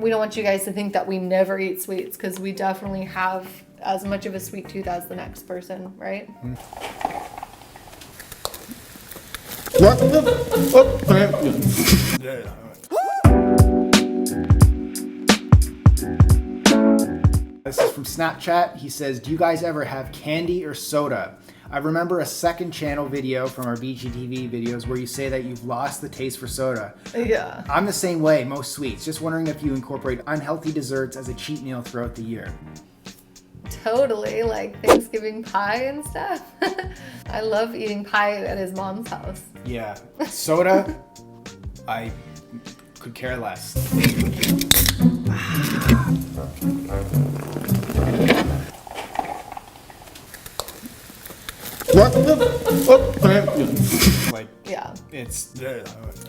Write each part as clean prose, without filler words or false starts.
we don't want you guys to think that we never eat sweets, because we definitely have as much of a sweet tooth as the next person, right? What? This is from Snapchat. He says, do you guys ever have candy or soda? I remember a second channel video from our BGTV videos where you say that you've lost the taste for soda. Yeah. I'm the same way, most sweets. Just wondering if you incorporate unhealthy desserts as a cheat meal throughout the year. Totally, like Thanksgiving pie and stuff. I love eating pie at his mom's house. Yeah. Soda, I could care less. Like, Yeah. it's.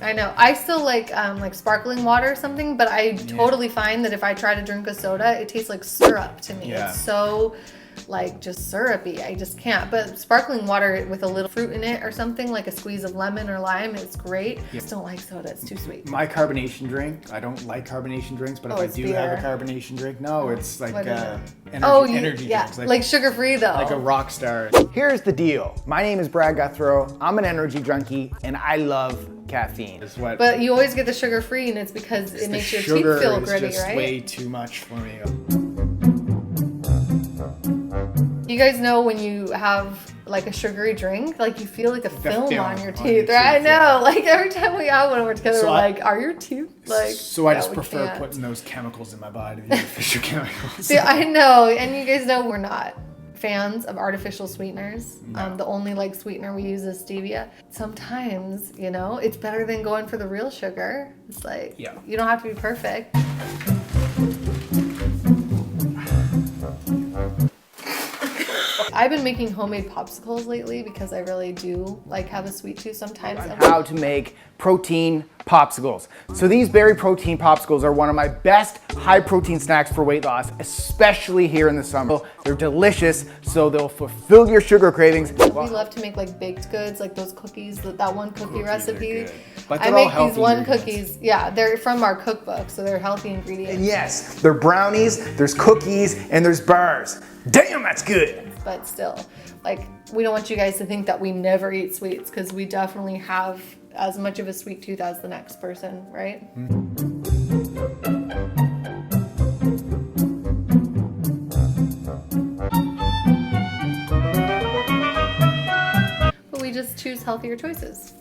I know. I still like sparkling water or something, but I totally find that if I try to drink a soda, it tastes like syrup to me. Yeah. It's so like just syrupy. I just can't. But sparkling water with a little fruit in it or something, like a squeeze of lemon or lime, it's great. I just don't like soda. It's too sweet. My carbonation drink, I don't like carbonation drinks, but if I do have a carbonation drink, no, it's like energy drinks. Like sugar-free though. Like a rock star. Here's the deal. My name is Brad Guthrow. I'm an energy junkie and I love caffeine. But you always get the sugar-free, and it's because it makes your teeth feel gritty, just right? Way too much for me. You guys know when you have like a sugary drink, like you feel like a film on your teeth, right? I know. Yeah. Like every time we out when we're together, So we're like, are your teeth like? So I just we prefer can't. putting those chemicals in my body, the artificial chemicals. See, I know, and you guys know we're not fans of artificial sweeteners. No. The only like sweetener we use is stevia. Sometimes, you know, it's better than going for the real sugar. It's like, you don't have to be perfect. I've been making homemade popsicles lately because I really do like have a sweet tooth sometimes. How to make protein popsicles. So these berry protein popsicles are one of my best high protein snacks for weight loss, especially here in the summer. They're delicious, so they'll fulfill your sugar cravings. We love to make like baked goods, like those cookies, that one cookie recipe. But I make these one cookies. Yeah, they're from our cookbook, so they're healthy ingredients. And yes, there are brownies, there's cookies, and there's bars. Damn, that's good. But still, like, we don't want you guys to think that we never eat sweets, because we definitely have as much of a sweet tooth as the next person, right? But we just choose healthier choices.